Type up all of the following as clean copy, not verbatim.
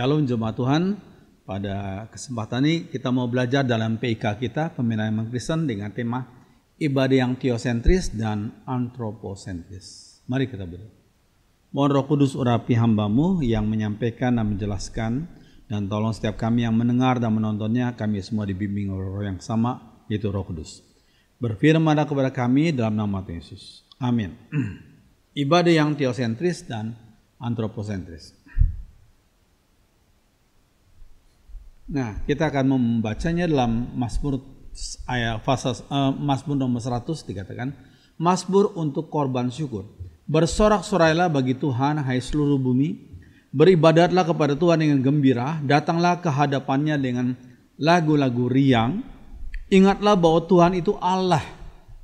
Shalom jemaat Tuhan. Pada kesempatan ini kita mau belajar dalam PIK kita, Pembinaan Iman Kristen, dengan tema ibadah yang teosentris dan antroposentris. Mari kita berdoa. Mohon Roh Kudus urapi hamba-Mu yang menyampaikan dan menjelaskan, dan tolong setiap kami yang mendengar dan menontonnya, kami semua dibimbing oleh Roh yang sama, yaitu Roh Kudus. Berfirmanlah kepada kami dalam nama Tuhan Yesus. Amin. Ibadah yang teosentris dan antroposentris. Nah, kita akan membacanya dalam Mazmur Mazmur nomor 100 dikatakan, Mazmur untuk korban syukur. Bersorak-sorailah bagi Tuhan, hai seluruh bumi. Beribadatlah kepada Tuhan dengan gembira. Datanglah ke hadapannya dengan lagu-lagu riang. Ingatlah bahwa Tuhan itu Allah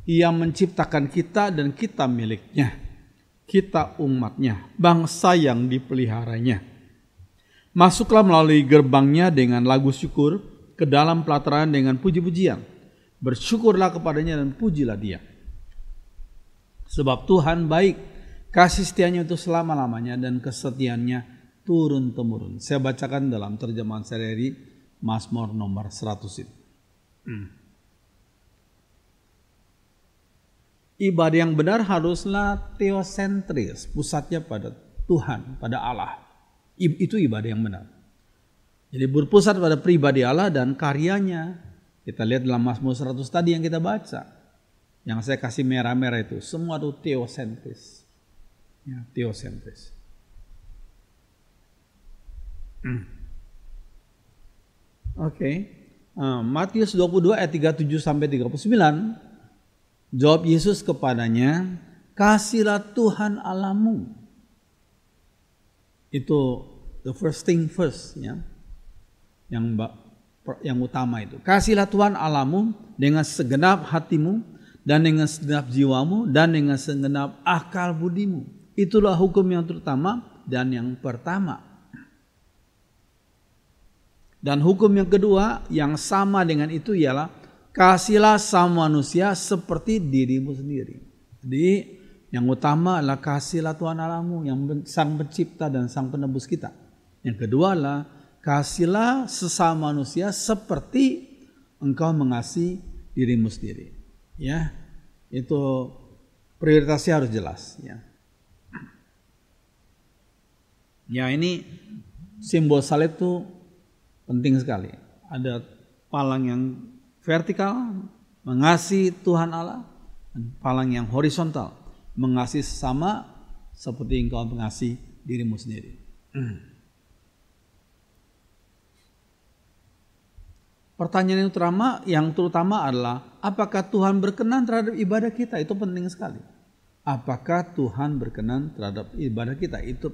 yang menciptakan kita dan kita miliknya. Kita umatnya, bangsa yang dipeliharanya. Masuklah melalui gerbangnya dengan lagu syukur, ke dalam pelataran dengan puji-pujian. Bersyukurlah kepadanya dan pujilah dia. Sebab Tuhan baik, kasih setianya itu selama-lamanya dan kesetiaannya turun-temurun. Saya bacakan dalam terjemahan sehari-hari Mazmur nomor 100 itu. Ibadah yang benar haruslah teosentris, pusatnya pada Tuhan, pada Allah. Itu ibadah yang benar. Jadi berpusat pada pribadi Allah dan karyanya. Kita lihat dalam Mazmur 100 tadi yang kita baca. Yang saya kasih merah-merah itu. Semua itu teosentris. Ya, teosentris. Oke. Matius 22 ayat 37 sampai 39. Jawab Yesus kepadanya, kasihlah Tuhan Allahmu. Itu the first thing first, ya. Yang utama itu. Kasihlah Tuhan Allahmu dengan segenap hatimu dan dengan segenap jiwamu dan dengan segenap akal budimu. Itulah hukum yang terutama dan yang pertama. Dan hukum yang kedua yang sama dengan itu ialah kasihlah sama manusia seperti dirimu sendiri. Jadi yang utama adalah kasihlah Tuhan Allahmu yang sang pencipta dan sang penebus kita. Yang kedua adalah kasihlah sesama manusia seperti engkau mengasihi dirimu sendiri. Ya, itu prioritasnya harus jelas. Ya, ya ini simbol salib itu penting sekali. Ada palang yang vertikal mengasihi Tuhan Allah dan palang yang horizontal mengasihi sesama seperti engkau mengasihi dirimu sendiri. Pertanyaan yang terutama adalah apakah Tuhan berkenan terhadap ibadah kita? Itu penting sekali. Apakah Tuhan berkenan terhadap ibadah kita? Itu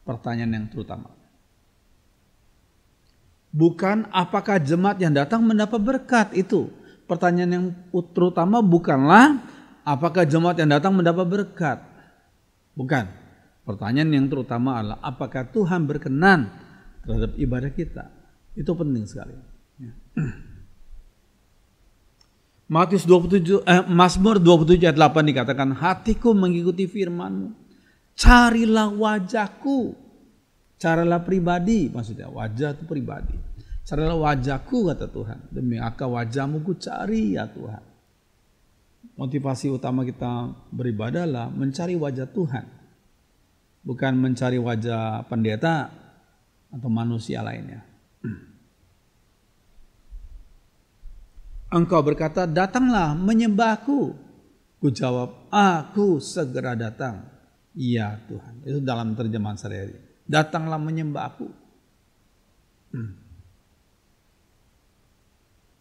pertanyaan yang terutama. Bukan apakah jemaat yang datang mendapat berkat itu. Pertanyaan yang terutama bukanlah apakah jemaat yang datang mendapat berkat. Bukan. Pertanyaan yang terutama adalah apakah Tuhan berkenan terhadap ibadah kita. Itu penting sekali. Ya. Mazmur 27 ayat 8 dikatakan, hatiku mengikuti firman-Mu. Carilah wajahku. Carilah pribadi, maksudnya wajah itu pribadi. Carilah wajahku, kata Tuhan. Demi akan wajah-Mu ku cari, ya Tuhan. Motivasi utama kita beribadah adalah mencari wajah Tuhan. Bukan mencari wajah pendeta atau manusia lainnya. Engkau berkata, datanglah menyembahku. Ku jawab, aku segera datang. Iya Tuhan. Itu dalam terjemahan sehari-hari. Datanglah menyembahku.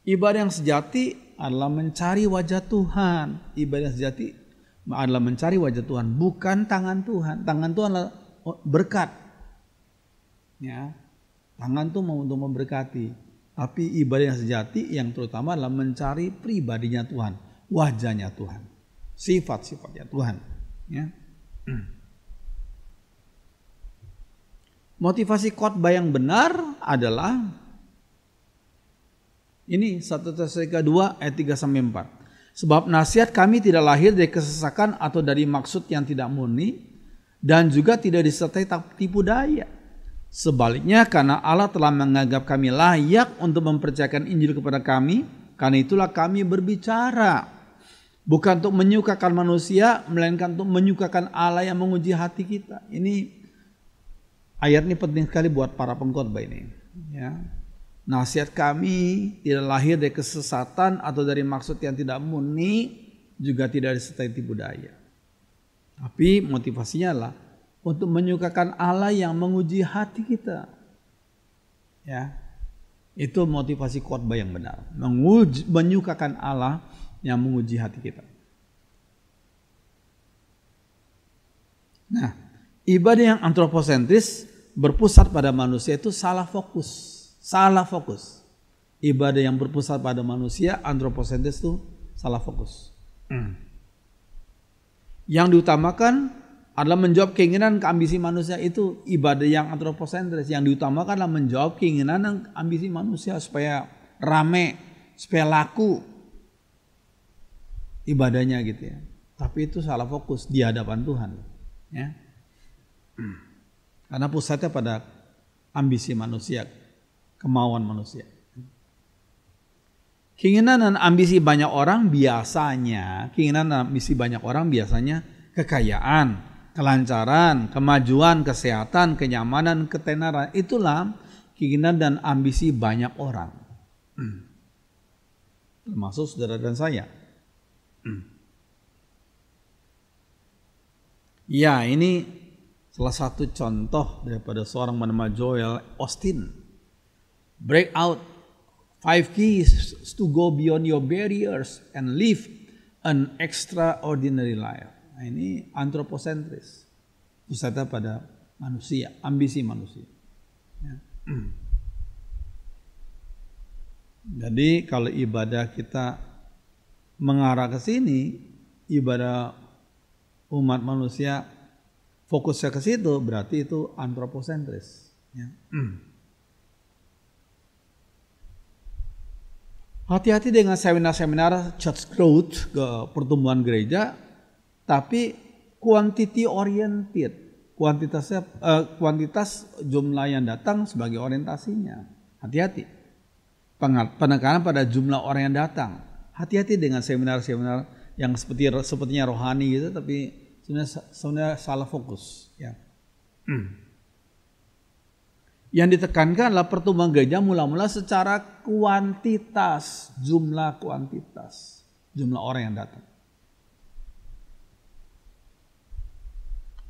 Ibadah yang sejati adalah mencari wajah Tuhan. Ibadah sejati adalah mencari wajah Tuhan, bukan tangan Tuhan. Tangan Tuhan adalah berkat. Ya, tangan itu mau untuk memberkati. Tapi ibadah yang sejati yang terutama adalah mencari pribadinya Tuhan, wajahnya Tuhan, sifat-sifatnya Tuhan. Ya. Motivasi khotbah yang benar adalah ini 1 Tesalonika 2 ayat 3 sampai 4. Sebab nasihat kami tidak lahir dari kesesakan atau dari maksud yang tidak murni dan juga tidak disertai tipu daya. Sebaliknya, karena Allah telah menganggap kami layak untuk mempercayakan Injil kepada kami, karena itulah kami berbicara. Bukan untuk menyukakan manusia, melainkan untuk menyukakan Allah yang menguji hati kita. Ini ayat ini penting sekali buat para pengkhotbah ini. Ya. Nasihat kami tidak lahir dari kesesatan atau dari maksud yang tidak murni, juga tidak disertai tipu daya. Tapi motivasinya adalah untuk menyukakan Allah yang menguji hati kita. Ya. Itu motivasi khotbah yang benar. Menyukakan Allah yang menguji hati kita. Nah, ibadah yang antroposentris berpusat pada manusia itu salah fokus. Salah fokus. Ibadah yang berpusat pada manusia antroposentris itu salah fokus. Yang diutamakan adalah menjawab keinginan ambisi manusia, itu ibadah yang antroposentris. Yang diutamakan adalah menjawab keinginan dan ambisi manusia supaya rame, supaya laku ibadahnya gitu ya. Tapi itu salah fokus di hadapan Tuhan. Ya. Karena pusatnya pada ambisi manusia, kemauan manusia. Keinginan dan ambisi banyak orang biasanya, kekayaan, kelancaran, kemajuan, kesehatan, kenyamanan, ketenaran. Itulah keinginan dan ambisi banyak orang. Termasuk saudara dan saya. Ya, ini salah satu contoh daripada seorang bernama Joel Osteen. Break out 5 keys to go beyond your barriers and live an extraordinary life. Nah, ini antroposentris. Pusatnya pada manusia, ambisi manusia. Ya. Jadi kalau ibadah kita mengarah ke sini, ibadah umat manusia fokusnya ke situ, berarti itu antroposentris. Ya. Hati-hati dengan seminar-seminar church growth, ke pertumbuhan gereja, tapi quantity oriented. Kuantitas jumlah yang datang sebagai orientasinya. Hati-hati. Penekanan pada jumlah orang yang datang. Hati-hati dengan seminar-seminar yang sepertinya rohani gitu, tapi sebenarnya salah fokus. Ya. Yang ditekankan adalah pertumbuhan gereja mula-mula secara kuantitas, jumlah orang yang datang.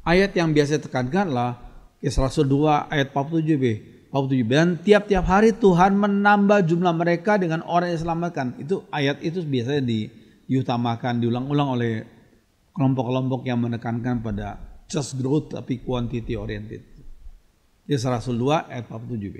Ayat yang biasa ditekankan adalah Kisah Rasul 2 ayat 47b. Dan tiap-tiap hari Tuhan menambah jumlah mereka dengan orang yang diselamatkan. Itu ayat itu biasanya diutamakan, diulang-ulang oleh kelompok-kelompok yang menekankan pada church growth tapi quantity oriented. Kisah Rasul 2 ayat 47b.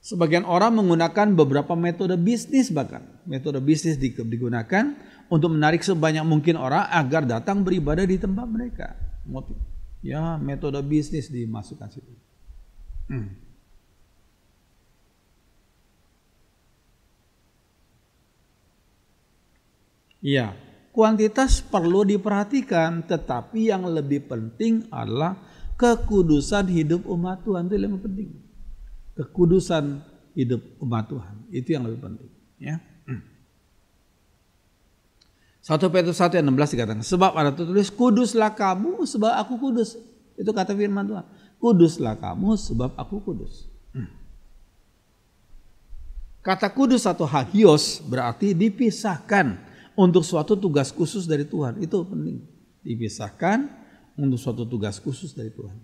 Sebagian orang menggunakan beberapa metode bisnis, bahkan metode bisnis digunakan untuk menarik sebanyak mungkin orang agar datang beribadah di tempat mereka. Ya, metode bisnis dimasukkan situ. Ya, kuantitas perlu diperhatikan, tetapi yang lebih penting adalah kekudusan hidup umat Tuhan. Itu yang lebih penting. Kekudusan hidup umat Tuhan, itu yang lebih penting. Ya. 1 Petrus 1 ayat 16 dikatakan, sebab ada tertulis, kuduslah kamu sebab aku kudus. Itu kata firman Tuhan. Kuduslah kamu sebab aku kudus. Kata kudus atau hagios berarti dipisahkan untuk suatu tugas khusus dari Tuhan. Itu penting. Dipisahkan untuk suatu tugas khusus dari Tuhan.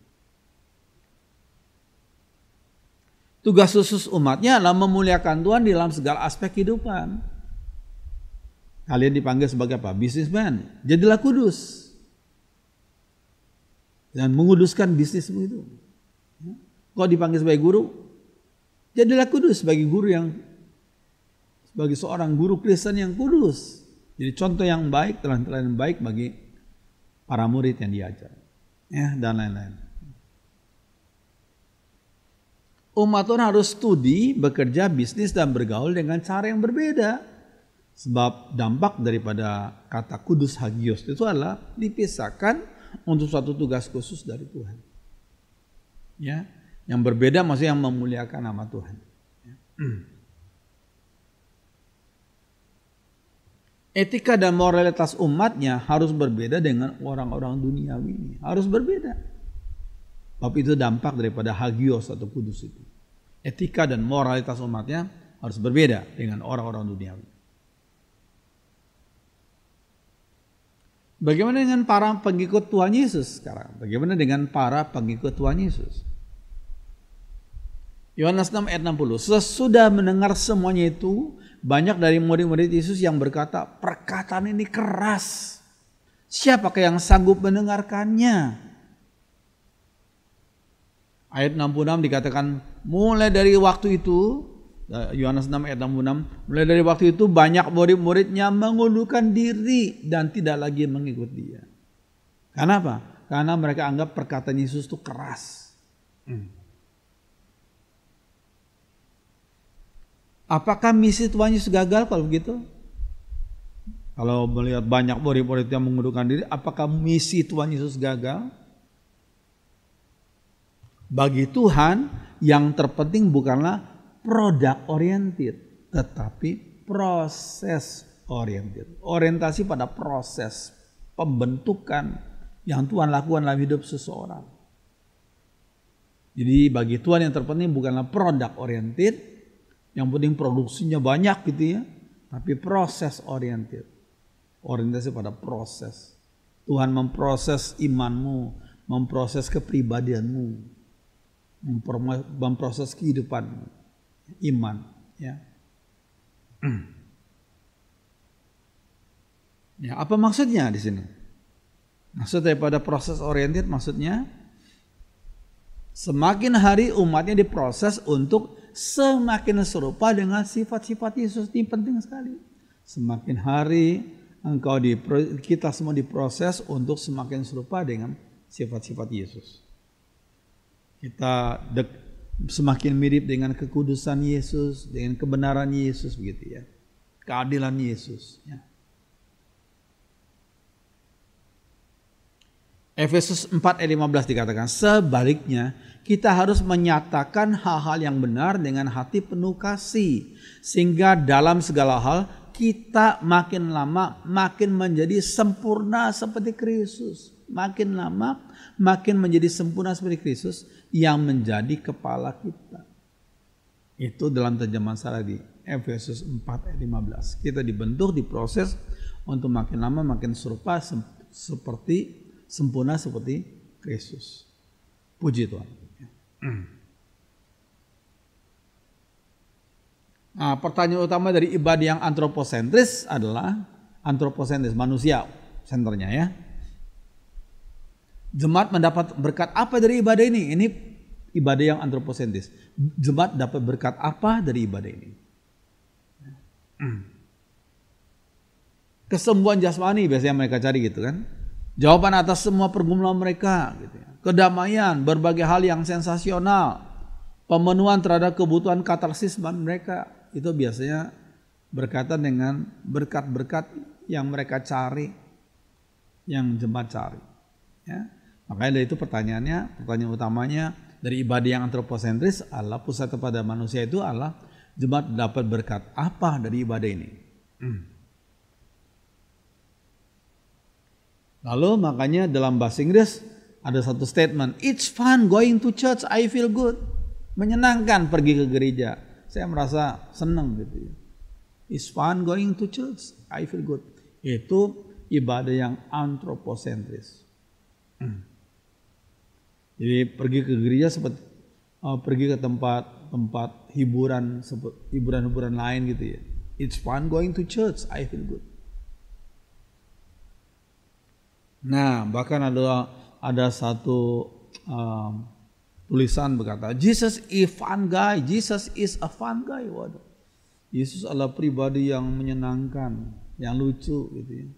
Tugas khusus umatnya adalah memuliakan Tuhan dalam segala aspek kehidupan. Kalian dipanggil sebagai apa? Businessman. Jadilah kudus. Dan menguduskan bisnismu itu. Kau dipanggil sebagai guru, jadilah kudus sebagai guru sebagai seorang guru Kristen yang kudus. Jadi contoh yang baik, teladan yang baik bagi para murid yang diajar. Ya, dan lain-lain. Umat Tuhan harus studi, bekerja, bisnis, dan bergaul dengan cara yang berbeda. Sebab dampak daripada kata kudus hagios itu adalah dipisahkan untuk suatu tugas khusus dari Tuhan. Ya, yang berbeda maksudnya yang memuliakan nama Tuhan. Etika dan moralitas umatnya harus berbeda dengan orang-orang duniawi ini. Harus berbeda. Sebab itu dampak daripada hagios atau kudus itu. Etika dan moralitas umatnya harus berbeda dengan orang-orang duniawi. Bagaimana dengan para pengikut Tuhan Yesus sekarang? Bagaimana dengan para pengikut Tuhan Yesus? Yohanes 6 ayat 60. Sesudah mendengar semuanya itu, banyak dari murid-murid Yesus yang berkata, perkataan ini keras. Siapakah yang sanggup mendengarkannya? Ayat 66 dikatakan, mulai dari waktu itu, Yohanes 6 ayat 66, mulai dari waktu itu banyak murid-muridnya mengundurkan diri dan tidak lagi mengikut dia. Kenapa? Karena mereka anggap perkataan Yesus itu keras. Apakah misi Tuhan Yesus gagal kalau begitu? Kalau melihat banyak murid-murid yang mengundurkan diri, apakah misi Tuhan Yesus gagal? Bagi Tuhan, yang terpenting bukanlah product oriented, tetapi proses oriented. Orientasi pada proses pembentukan yang Tuhan lakukan dalam hidup seseorang. Jadi bagi Tuhan yang terpenting bukanlah product oriented, yang penting produksinya banyak gitu ya, tapi proses oriented. Orientasi pada proses. Tuhan memproses imanmu, memproses kepribadianmu, memproses kehidupanmu, iman. Ya. Ya, apa maksudnya di sini? Maksud daripada proses oriented maksudnya semakin hari umatnya diproses untuk semakin serupa dengan sifat-sifat Yesus. Ini penting sekali. Semakin hari kita semua diproses untuk semakin serupa dengan sifat-sifat Yesus. Kita semakin mirip dengan kekudusan Yesus, dengan kebenaran Yesus begitu ya. Keadilan Yesus ya. Efesus 4 ayat 15 dikatakan, sebaliknya kita harus menyatakan hal-hal yang benar dengan hati penuh kasih. Sehingga dalam segala hal kita makin lama makin menjadi sempurna seperti Kristus. Makin lama makin menjadi sempurna seperti Kristus yang menjadi kepala kita. Itu dalam terjemahan salah di Efesus 4 ayat 15. Kita dibentuk, diproses untuk makin lama makin serupa seperti sempurna seperti Kristus. Puji Tuhan. Nah, pertanyaan utama dari ibadah yang antroposentris adalah antroposentris, manusia senternya ya. Jemaat mendapat berkat apa dari ibadah ini? Ini ibadah yang antroposentris. Jemaat dapat berkat apa dari ibadah ini? Kesembuhan jasmani biasanya mereka cari gitu kan. Jawaban atas semua pergumulan mereka gitu ya. Kedamaian, berbagai hal yang sensasional, pemenuhan terhadap kebutuhan katarsis mereka, itu biasanya berkaitan dengan berkat-berkat yang mereka cari, yang jemaat cari ya. Makanya dari itu pertanyaan utamanya dari ibadah yang antroposentris adalah pusat kepada manusia itu adalah jemaat dapat berkat apa dari ibadah ini. Lalu makanya dalam bahasa Inggris ada satu statement, it's fun going to church, I feel good. Menyenangkan pergi ke gereja, saya merasa senang gitu ya. It's fun going to church, I feel good. Itu ibadah yang antroposentris. Jadi pergi ke gereja seperti pergi ke tempat hiburan lain gitu ya. It's fun going to church, I feel good. Nah, bahkan ada satu tulisan berkata, Jesus is fun guy, Jesus is a fun guy. Waduh, Yesus adalah pribadi yang menyenangkan, yang lucu gitu ya.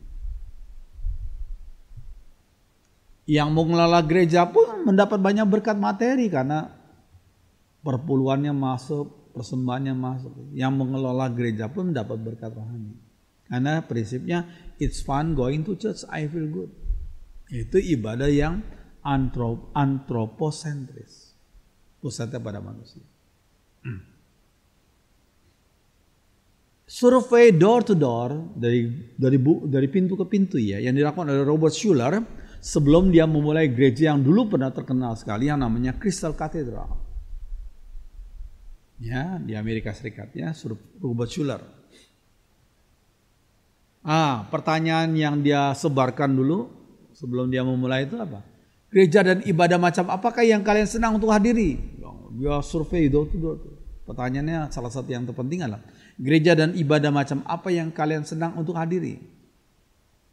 Yang mengelola gereja pun mendapat banyak berkat materi karena perpuluhannya masuk, persembahannya masuk. Yang mengelola gereja pun mendapat berkat rohani. Karena prinsipnya it's fun going to church, I feel good. Itu ibadah yang antroposentris, pusatnya pada manusia. Survei door to door dari pintu ke pintu ya, yang dilakukan oleh Robert Schuller sebelum dia memulai gereja yang dulu pernah terkenal sekali yang namanya Crystal Cathedral. Ya, di Amerika Serikat ya, Robert Schuller. Pertanyaan yang dia sebarkan dulu sebelum dia memulai itu apa? Gereja dan ibadah macam apakah yang kalian senang untuk hadiri? Dia survei door to door. Pertanyaannya salah satu yang terpenting adalah gereja dan ibadah macam apa yang kalian senang untuk hadiri?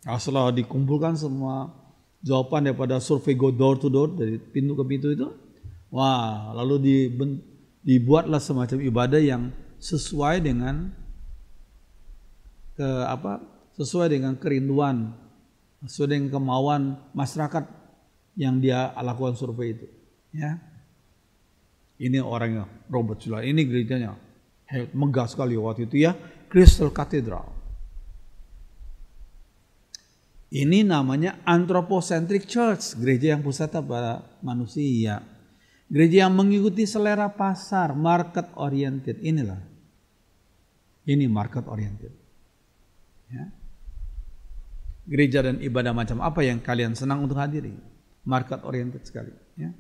Setelah dikumpulkan semua jawaban daripada survei go door to door dari pintu ke pintu itu, lalu dibuatlah semacam ibadah yang sesuai dengan sesuai dengan kerinduan, sesuai dengan kemauan masyarakat yang dia lakukan survei itu. Ya, ini orangnya Robert Schuller, ini gerejanya megah sekali waktu itu ya, Crystal Cathedral. Ini namanya anthropocentric church, gereja yang pusatnya pada manusia. Gereja yang mengikuti selera pasar, market oriented. Ini market oriented. Ya. Gereja dan ibadah macam apa yang kalian senang untuk hadiri? Market oriented sekali. Ya.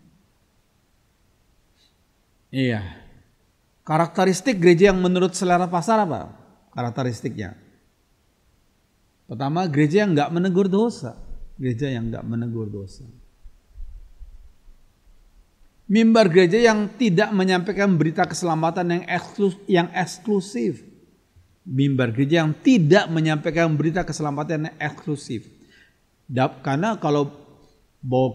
Iya. Karakteristik gereja yang menurut selera pasar apa? Karakteristiknya. Pertama, gereja yang nggak menegur dosa. Gereja yang nggak menegur dosa. Mimbar gereja yang tidak menyampaikan berita keselamatan yang eksklusif. Mimbar gereja yang tidak menyampaikan berita keselamatan yang eksklusif. Karena kalau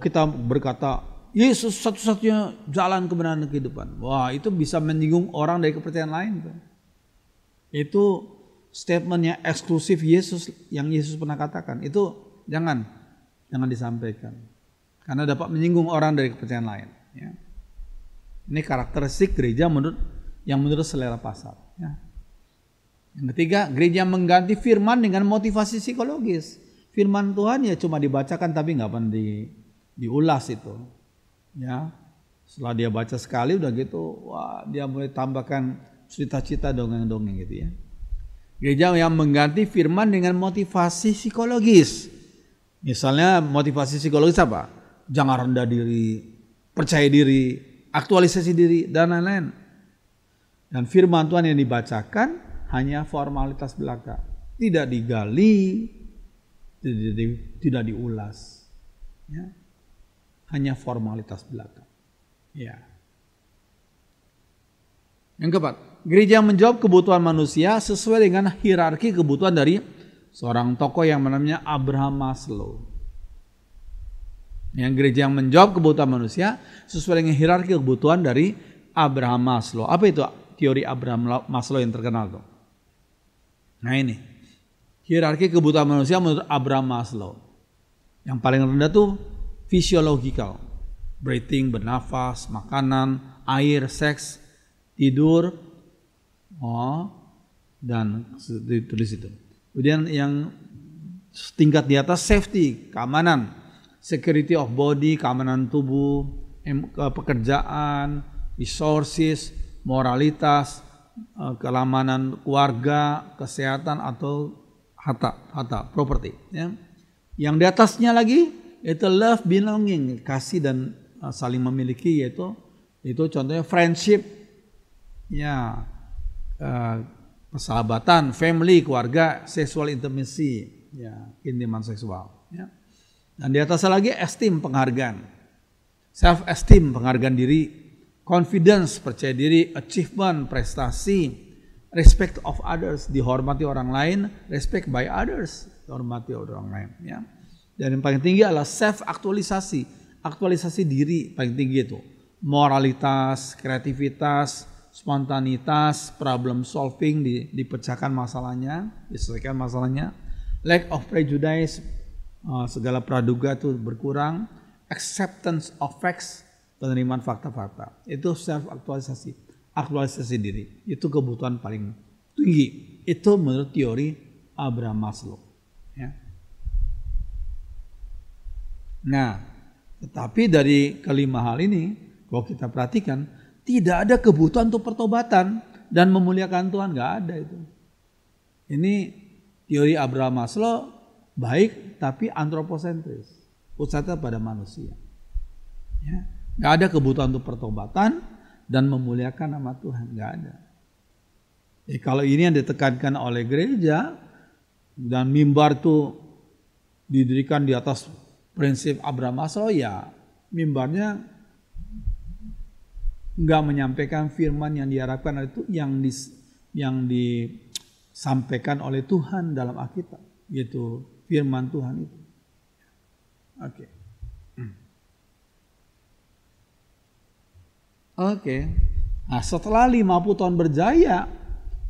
kita berkata Yesus satu-satunya jalan kebenaran dan kehidupan, itu bisa menyinggung orang dari kepercayaan lain. Itu statementnya eksklusif Yesus yang Yesus pernah katakan. Itu jangan disampaikan. Karena dapat menyinggung orang dari kepercayaan lain. Ya. Ini karakteristik gereja menurut selera pasar. Ya. Yang ketiga, gereja mengganti firman dengan motivasi psikologis. Firman Tuhan ya cuma dibacakan tapi nggak pernah diulas itu. Ya, setelah dia baca sekali udah gitu, dia mulai tambahkan cerita-cerita dongeng-dongeng gitu ya. Gereja yang mengganti firman dengan motivasi psikologis. Misalnya motivasi psikologis apa? Jangan rendah diri, percaya diri, aktualisasi diri, dan lain-lain. Dan firman Tuhan yang dibacakan hanya formalitas belaka. Tidak digali, tidak diulas. Ya. Hanya formalitas belaka. Ya. Yang keempat, gereja menjawab kebutuhan manusia sesuai dengan hierarki kebutuhan dari seorang tokoh yang namanya Abraham Maslow. Yang gereja yang menjawab kebutuhan manusia sesuai dengan hierarki kebutuhan dari Abraham Maslow. Apa itu teori Abraham Maslow yang terkenal tuh? Nah ini, hierarki kebutuhan manusia menurut Abraham Maslow. Yang paling rendah tuh physiological, breathing, bernafas, makanan, air, seks, tidur, dan ditulis itu. Kemudian yang tingkat di atas safety, keamanan, security of body, keamanan tubuh, pekerjaan, resources, moralitas, keamanan keluarga, kesehatan atau harta, property. Ya. Yang di atasnya lagi itu love, belonging, kasih dan saling memiliki, yaitu contohnya friendship, ya, persahabatan, family, keluarga, sexual intimacy, ya, intiman seksual. Ya. Dan di atasnya lagi esteem, penghargaan, self esteem, penghargaan diri, confidence, percaya diri, achievement, prestasi, respect of others, dihormati orang lain, respect by others, dihormati orang lain. Ya. Dan yang paling tinggi adalah self-aktualisasi. Aktualisasi diri paling tinggi itu. Moralitas, kreativitas, spontanitas, problem solving, dipecahkan masalahnya, diselesaikan masalahnya. Lack of prejudice, segala praduga itu berkurang. Acceptance of facts, penerimaan fakta-fakta. Itu self-aktualisasi. Aktualisasi diri. Itu kebutuhan paling tinggi. Itu menurut teori Abraham Maslow. Ya. Nah, tetapi dari kelima hal ini, kalau kita perhatikan, tidak ada kebutuhan untuk pertobatan dan memuliakan Tuhan, nggak ada itu. Ini teori Abraham Maslow baik, tapi antroposentris, pusatnya pada manusia. Ya, nggak ada kebutuhan untuk pertobatan dan memuliakan nama Tuhan, nggak ada. Jadi kalau ini yang ditekankan oleh gereja dan mimbar itu didirikan di atas prinsip Abraham Maslow, ya mimbarnya nggak menyampaikan firman yang diharapkan itu yang disampaikan oleh Tuhan dalam Alkitab, yaitu firman Tuhan itu. Oke. Nah, setelah 50 tahun berjaya,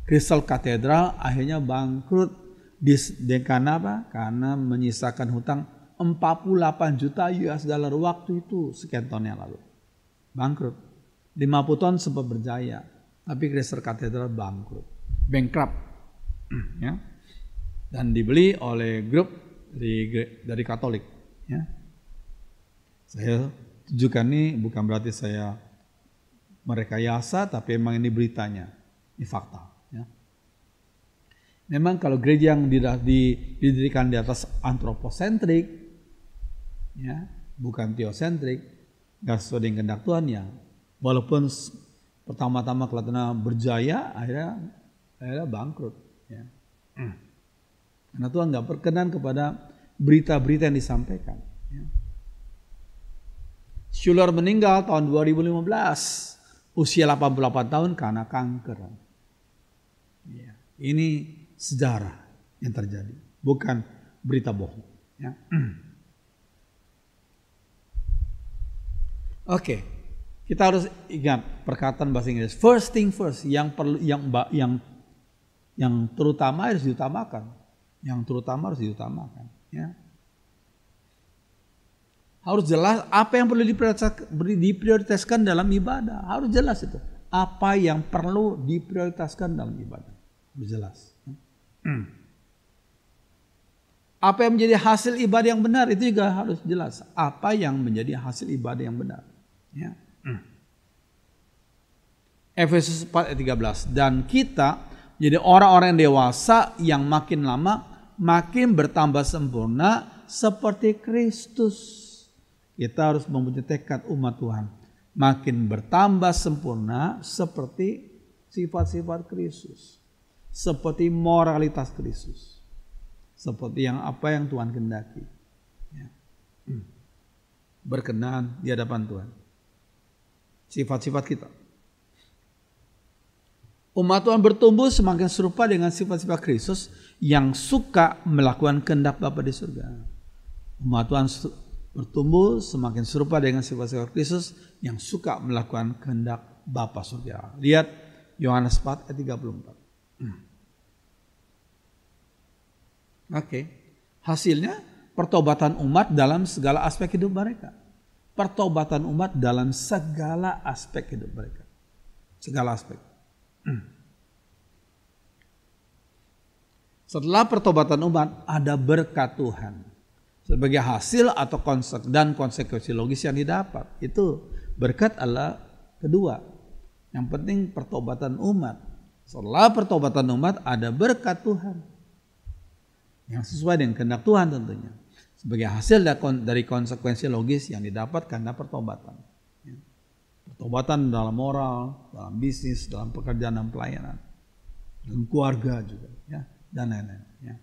Crystal Cathedral akhirnya bangkrut karena apa? Karena menyisakan hutang 48 juta US dollar waktu itu sekian tahun yang lalu. Bangkrut. 50 tahun sempat berjaya, tapi Crystal Cathedral bangkrut. Bankrupt. Ya. Dan dibeli oleh grup dari Katolik. Ya. Saya tunjukkan ini bukan berarti saya merekayasa, tapi memang ini beritanya. Ini fakta. Ya. Memang kalau gereja yang didirikan di atas antroposentrik, ya, bukan teosentrik, gak sesuai dengan kehendak Tuhan, ya, walaupun pertama-tama kelihatannya berjaya, akhirnya bangkrut. Ya. Karena Tuhan gak berkenan kepada berita-berita yang disampaikan. Ya. Schuller meninggal tahun 2015, usia 88 tahun karena kanker. Ya. Ini sejarah yang terjadi, bukan berita bohong. Ya. Oke, kita harus ingat perkataan bahasa Inggris. First thing first, yang terutama harus diutamakan. Yang terutama harus diutamakan. Ya. Harus jelas apa yang perlu diprioritaskan dalam ibadah. Harus jelas itu. Apa yang perlu diprioritaskan dalam ibadah. Harus jelas. Apa yang menjadi hasil ibadah yang benar, itu juga harus jelas. Apa yang menjadi hasil ibadah yang benar. Ya. Efesus 4 ayat 13. Dan kita jadi orang-orang dewasa yang makin lama makin bertambah sempurna seperti Kristus. Kita harus mempunyai tekad umat Tuhan makin bertambah sempurna seperti sifat-sifat Kristus, seperti moralitas Kristus, seperti apa yang Tuhan kehendaki. Ya. Berkenan di hadapan Tuhan. Sifat-sifat kita. Umat Tuhan bertumbuh semakin serupa dengan sifat-sifat Kristus yang suka melakukan kehendak Bapa di surga. Umat Tuhan bertumbuh semakin serupa dengan sifat-sifat Kristus yang suka melakukan kehendak Bapa surga. Lihat Yohanes 4 ayat 34. Oke. Hasilnya pertobatan umat dalam segala aspek hidup mereka. Pertobatan umat dalam segala aspek hidup mereka. Segala aspek. Setelah pertobatan umat ada berkat Tuhan. Sebagai hasil atau konsekuensi logis yang didapat. Itu berkat Allah kedua. Yang penting pertobatan umat. Setelah pertobatan umat ada berkat Tuhan. Yang sesuai dengan kehendak Tuhan tentunya. Sebagai hasil dari konsekuensi logis yang didapat karena pertobatan. Pertobatan dalam moral, dalam bisnis, dalam pekerjaan dan pelayanan. Dalam keluarga juga. Ya, dan lain-lain. Ya.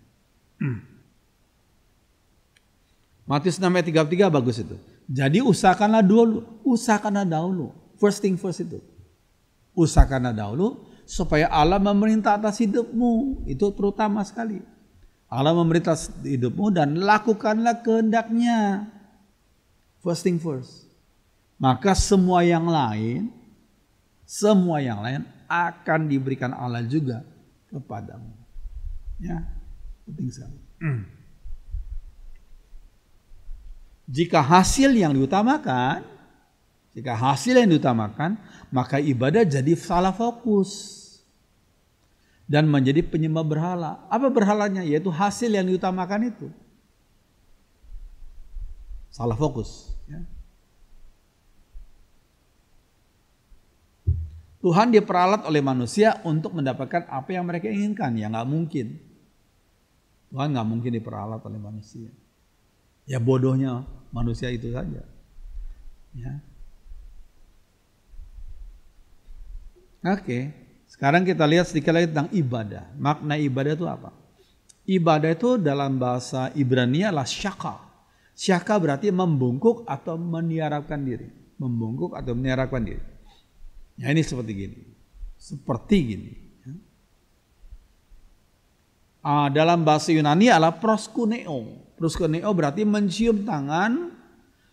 Matius 6 ayat 33 bagus itu. Jadi usahakanlah dahulu. First thing first itu. Usahakanlah dahulu supaya Allah memerintah atas hidupmu. Itu terutama sekali. Allah memerintah hidupmu dan lakukanlah kehendaknya. First thing first. Maka semua yang lain akan diberikan Allah juga kepadamu. Ya, penting sekali. Jika hasil yang diutamakan, maka ibadah jadi salah fokus dan menjadi penyembah berhala. Apa berhalanya? Yaitu hasil yang diutamakan itu. salah fokus. Ya. Tuhan diperalat oleh manusia untuk mendapatkan apa yang mereka inginkan. Ya nggak mungkin. Tuhan nggak mungkin diperalat oleh manusia. Ya bodohnya manusia itu saja. Ya. Oke, sekarang kita lihat sedikit lagi tentang ibadah. Makna ibadah itu apa? Ibadah itu dalam bahasa Ibrani adalah syaka. Syaka berarti membungkuk atau meniarapkan diri. Membungkuk atau meniarapkan diri. Ya ini seperti gini. Seperti gini. Dalam bahasa Yunani adalah proskuneo. Proskuneo berarti mencium tangan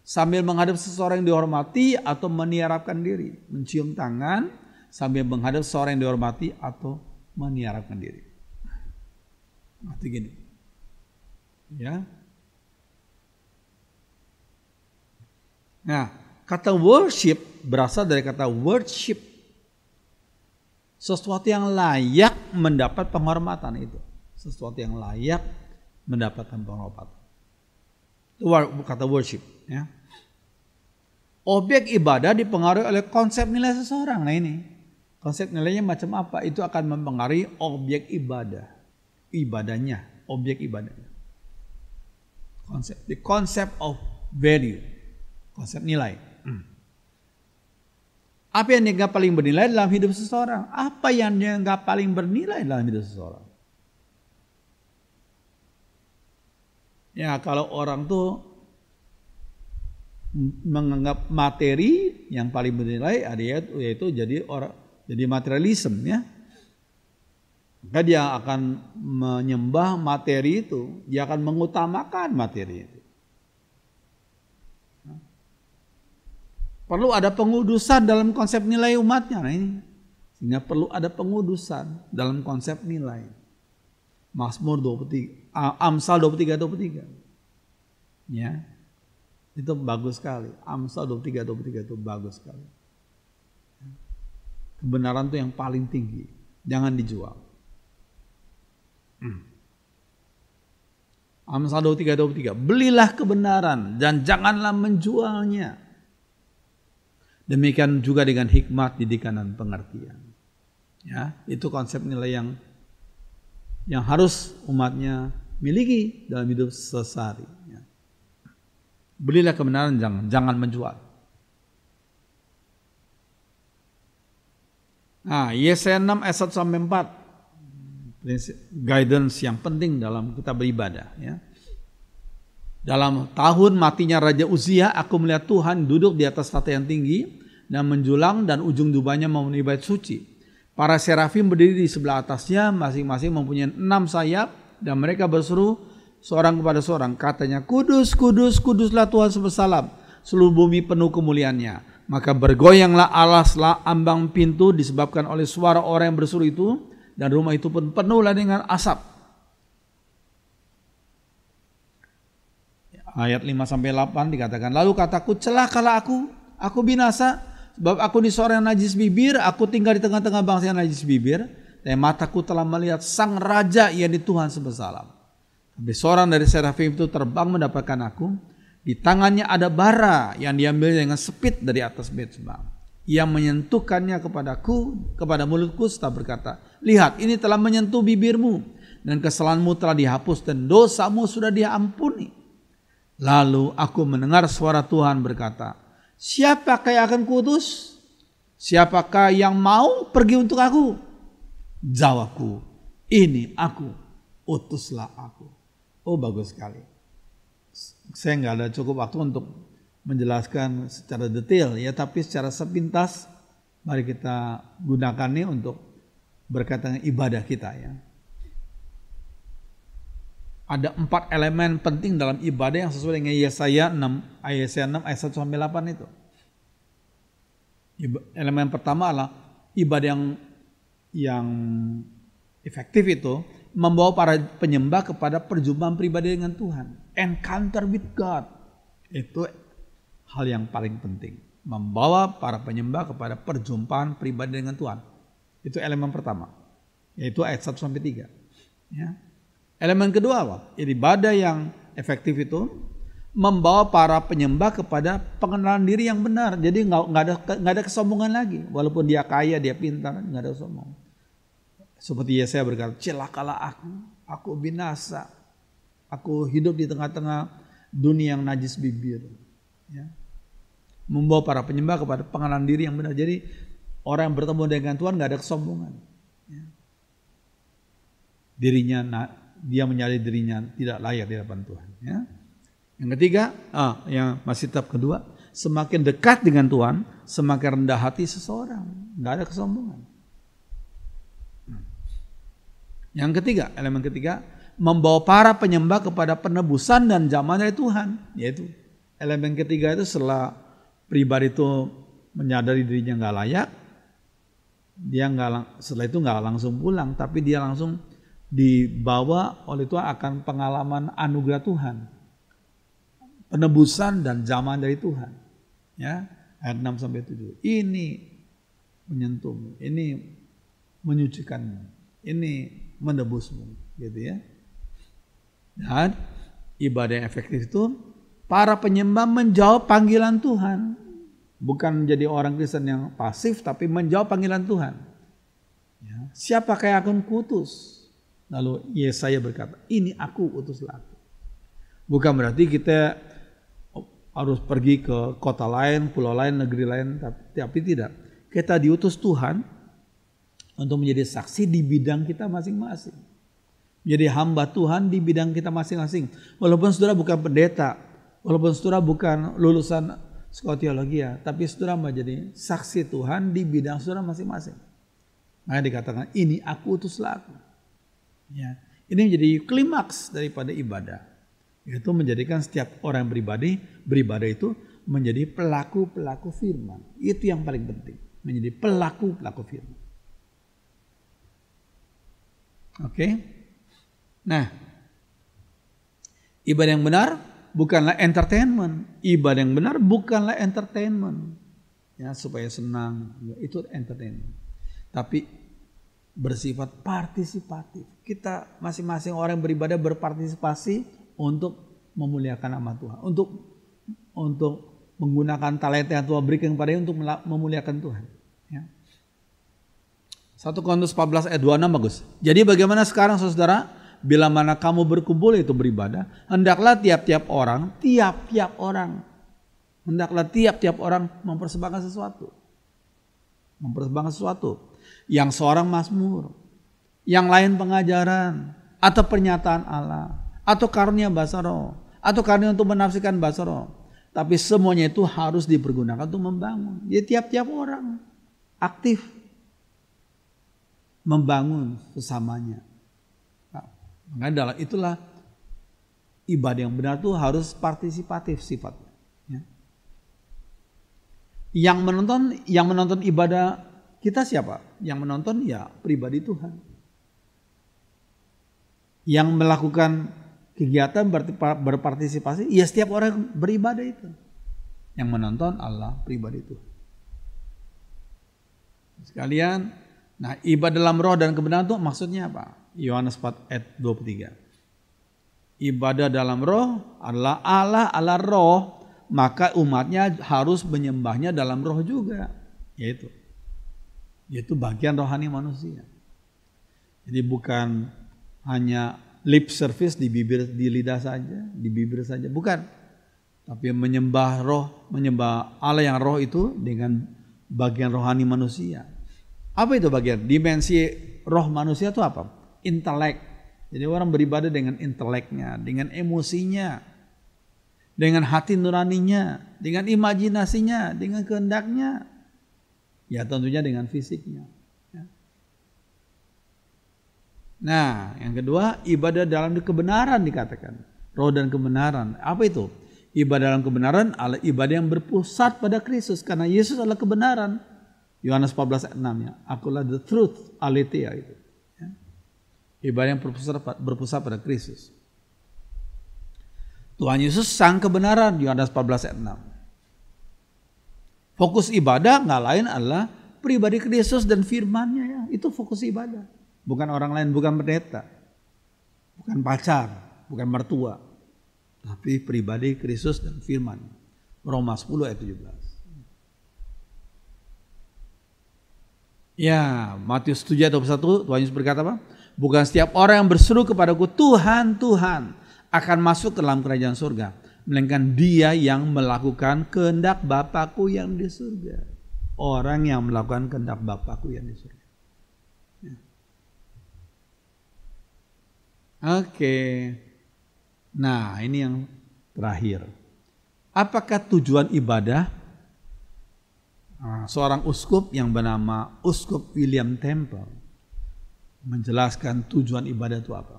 sambil menghadap seseorang yang dihormati atau meniarapkan diri. Mencium tangan sambil menghadap seseorang yang dihormati atau meniarapkan diri. Arti gini. Ya. Nah, kata worship berasal dari kata worship. Sesuatu yang layak mendapat penghormatan itu. Sesuatu yang layak mendapatkan penghormatan. Itu kata worship. Ya. Objek ibadah dipengaruhi oleh konsep nilai seseorang. Nah ini. Konsep nilainya macam apa? Itu akan mempengaruhi objek ibadah. Ibadahnya. Objek ibadahnya. The concept of value. Konsep nilai. Apa yang dianggap paling bernilai dalam hidup seseorang? Apa yang dianggap paling bernilai dalam hidup seseorang? Ya kalau orang tuh menganggap materi yang paling bernilai yaitu jadi materialisme ya. Maka dia akan menyembah materi itu, dia akan mengutamakan materi itu. Perlu ada pengudusan dalam konsep nilai umatnya. Nah ini. Sehingga perlu ada pengudusan dalam konsep nilai. Mazmur 23, Amsal 23. Ya. Itu bagus sekali. Amsal 23 itu bagus sekali. Kebenaran itu yang paling tinggi. Jangan dijual. Amsal 23. Belilah kebenaran dan janganlah menjualnya. Demikian juga dengan hikmat, didikan dan pengertian. Ya, itu konsep nilai yang harus umatnya miliki dalam hidup sehari-hari. Ya. Belilah kebenaran, jangan menjual. Nah, Yesaya 6 ayat 1-4. Prinsip guidance yang penting dalam kita beribadah. Ya. Dalam tahun matinya Raja Uzia, aku melihat Tuhan duduk di atas tahta yang tinggi dan menjulang dan ujung jubahnya memenuhi bait suci. Para serafim berdiri di sebelah atasnya, masing-masing mempunyai 6 sayap dan mereka berseru seorang kepada seorang. Katanya, kudus, kudus, kuduslah Tuhan semesta alam, seluruh bumi penuh kemuliaannya. Maka bergoyanglah alaslah ambang pintu disebabkan oleh suara orang yang berseru itu, dan rumah itu pun penuhlah dengan asap. Ayat 5-8 dikatakan, lalu kataku, celakalah aku binasa, sebab aku ini seorang yang najis bibir, aku tinggal di tengah-tengah bangsa yang najis bibir, dan mataku telah melihat sang raja, yakni Tuhan semesta alam. Tapi seorang dari serafim itu terbang mendapatkan aku, di tangannya ada bara yang diambil dengan sepit dari atas bait sembah. Ia menyentuhkannya kepadaku, kepada mulutku, serta berkata, lihat, ini telah menyentuh bibirmu, dan kesalahanmu telah dihapus, dan dosamu sudah diampuni. Lalu aku mendengar suara Tuhan berkata, siapakah yang akan kuutus? Siapakah yang mau pergi untuk aku? Jawabku, ini aku, utuslah aku. Oh bagus sekali. Saya nggak ada cukup waktu untuk menjelaskan secara detail ya, tapi secara sepintas mari kita gunakan ini untuk berkaitan dengan ibadah kita ya. Ada 4 elemen penting dalam ibadah yang sesuai dengan Yesaya 6 ayat 1-8 itu. Elemen pertama adalah ibadah yang efektif itu membawa para penyembah kepada perjumpaan pribadi dengan Tuhan. Encounter with God. Itu hal yang paling penting. Membawa para penyembah kepada perjumpaan pribadi dengan Tuhan. Itu elemen pertama. Yaitu ayat 1-3. Ya. Elemen kedua apa? Ibadah yang efektif itu membawa para penyembah kepada pengenalan diri yang benar. Jadi nggak ada kesombongan lagi. Walaupun dia kaya, dia pintar, nggak ada sombong. Seperti Yesaya berkata, celakalah aku binasa. Aku hidup di tengah-tengah dunia yang najis bibir. Ya. Membawa para penyembah kepada pengenalan diri yang benar. Jadi orang yang bertemu dengan Tuhan nggak ada kesombongan. Ya. Dia menyadari dirinya tidak layak di hadapan Tuhan. Ya. Yang ketiga, yang masih tahap kedua, semakin dekat dengan Tuhan, semakin rendah hati seseorang, nggak ada kesombongan. Yang ketiga, elemen ketiga, membawa para penyembah kepada penebusan dan zaman dari Tuhan, yaitu elemen ketiga itu setelah pribadi itu menyadari dirinya nggak layak, dia setelah itu nggak langsung pulang, tapi dia langsung dibawa oleh Tuhan akan pengalaman anugerah Tuhan. Penebusan dan zaman dari Tuhan. Ya, ayat 6 sampai 7. Ini menyentuhmu, ini menyucikanmu, ini menebusmu, gitu ya. Dan ibadah yang efektif itu para penyembah menjawab panggilan Tuhan. Bukan menjadi orang Kristen yang pasif, tapi menjawab panggilan Tuhan. Ya, siapakah yang akan kuutus? Lalu Yesaya berkata, ini aku utuslah aku. Bukan berarti kita harus pergi ke kota lain, pulau lain, negeri lain, tapi tidak. Kita diutus Tuhan untuk menjadi saksi di bidang kita masing-masing. Menjadi hamba Tuhan di bidang kita masing-masing. Walaupun saudara bukan pendeta, walaupun saudara bukan lulusan sekolah teologi, tapi saudara menjadi saksi Tuhan di bidang saudara masing-masing. Makanya dikatakan, ini aku utuslah aku. Ya, ini menjadi klimaks daripada ibadah. Itu menjadikan setiap orang yang beribadah itu menjadi pelaku-pelaku firman. Itu yang paling penting, menjadi pelaku-pelaku firman. Oke. Nah, ibadah yang benar bukanlah entertainment. Ibadah yang benar bukanlah entertainment. Ya, supaya senang, itu entertainment. Tapi bersifat partisipatif. Kita masing-masing orang yang beribadah berpartisipasi untuk memuliakan nama Tuhan, untuk menggunakan talenta yang Tuhan berikan kepadanya untuk memuliakan Tuhan. Ya. 1 Korintus 14 ayat 26 bagus. Jadi bagaimana sekarang saudara, bila mana kamu berkumpul itu beribadah, hendaklah tiap-tiap orang mempersembahkan sesuatu. Yang seorang mazmur, yang lain pengajaran, atau pernyataan Allah, atau karunia bahasa roh, atau karunia untuk menafsirkan bahasa roh. Tapi semuanya itu harus dipergunakan untuk membangun. Jadi tiap-tiap orang aktif membangun sesamanya. Nah, makanya itulah ibadah yang benar itu harus partisipatif sifatnya. Ya. Yang menonton ibadah kita siapa? Yang menonton ya pribadi Tuhan. Yang melakukan kegiatan berpartisipasi, ya setiap orang beribadah itu. Yang menonton Allah, pribadi itu. Sekalian, nah ibadah dalam roh dan kebenaran itu maksudnya apa? Yohanes 4 ayat 23. Ibadah dalam roh adalah Allah roh, maka umatnya harus menyembahnya dalam roh juga. Yaitu bagian rohani manusia. Jadi bukan hanya lip service di lidah saja, di bibir saja, bukan. Tapi menyembah roh, menyembah Allah yang roh itu dengan bagian rohani manusia. Apa itu bagian? Dimensi roh manusia itu apa? Intelek. Jadi orang beribadah dengan inteleknya, dengan emosinya, dengan hati nuraninya, dengan imajinasinya, dengan kehendaknya. Ya tentunya dengan fisiknya. Nah, yang kedua, ibadah dalam kebenaran dikatakan. Roh dan kebenaran. Apa itu? Ibadah dalam kebenaran adalah ibadah yang berpusat pada Kristus. Karena Yesus adalah kebenaran. Yohanes 14 ayat 6 ya. Akulah the truth, aletheia itu. Ya. Ibadah yang berpusat pada Kristus. Tuhan Yesus sang kebenaran. Yohanes 14 ayat 6. Fokus ibadah nggak lain adalah pribadi Kristus dan firman-Nya ya. Itu fokus ibadah. Bukan orang lain, bukan pendeta. Bukan pacar, bukan mertua. tapi pribadi Kristus dan firman. Roma 10 ayat 17. Ya, Matius 7 ayat 21, Tuhan Yesus berkata apa? Bukan setiap orang yang berseru kepadaku, Tuhan, Tuhan, akan masuk ke dalam kerajaan surga, melainkan dia yang melakukan kehendak Bapakku yang di surga. Orang yang melakukan kehendak Bapakku yang di surga. Ya. Oke. Nah, ini yang terakhir. Apakah tujuan ibadah? Seorang uskup yang bernama Uskup William Temple menjelaskan tujuan ibadah itu apa.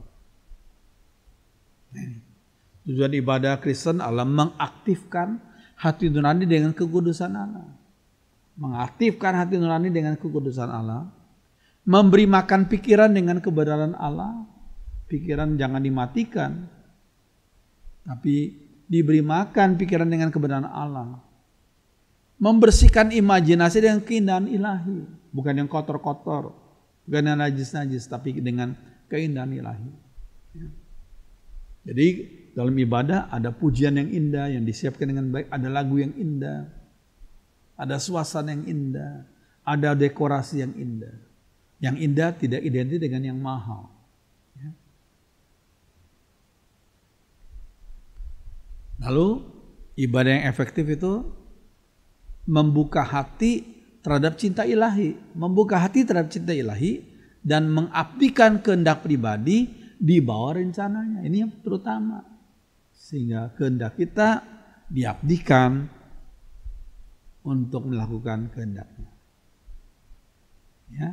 Tujuan ibadah Kristen adalah mengaktifkan hati nurani dengan kekudusan Allah. Mengaktifkan hati nurani dengan kekudusan Allah. Memberi makan pikiran dengan kebenaran Allah. Pikiran jangan dimatikan, tapi diberi makan pikiran dengan kebenaran Allah. Membersihkan imajinasi dengan keindahan ilahi. Bukan yang kotor-kotor, bukan yang najis-najis, tapi dengan keindahan ilahi. Jadi dalam ibadah ada pujian yang indah yang disiapkan dengan baik, ada lagu yang indah, ada suasana yang indah, ada dekorasi yang indah. Yang indah tidak identik dengan yang mahal. Lalu ibadah yang efektif itu membuka hati terhadap cinta ilahi, membuka hati terhadap cinta ilahi dan mengabdikan kehendak pribadi di bawah rencananya. Ini yang terutama, sehingga kehendak kita diabdikan untuk melakukan kehendaknya. Ya,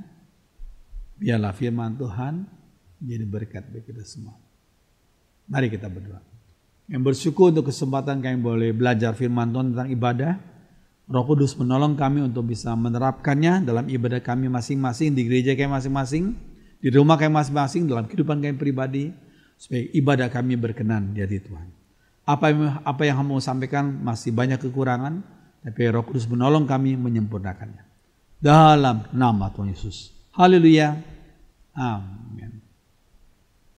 biarlah firman Tuhan jadi berkat bagi kita semua. Mari kita berdoa. Yang bersyukur untuk kesempatan kami boleh belajar firman Tuhan tentang ibadah. Roh Kudus menolong kami untuk bisa menerapkannya dalam ibadah kami masing-masing, di gereja kami masing-masing, di rumah kami masing-masing, dalam kehidupan kami pribadi, supaya ibadah kami berkenan di hati Tuhan. Apa yang kamu sampaikan masih banyak kekurangan, tapi Roh Kudus menolong kami menyempurnakannya. Dalam nama Tuhan Yesus. Haleluya. Amin.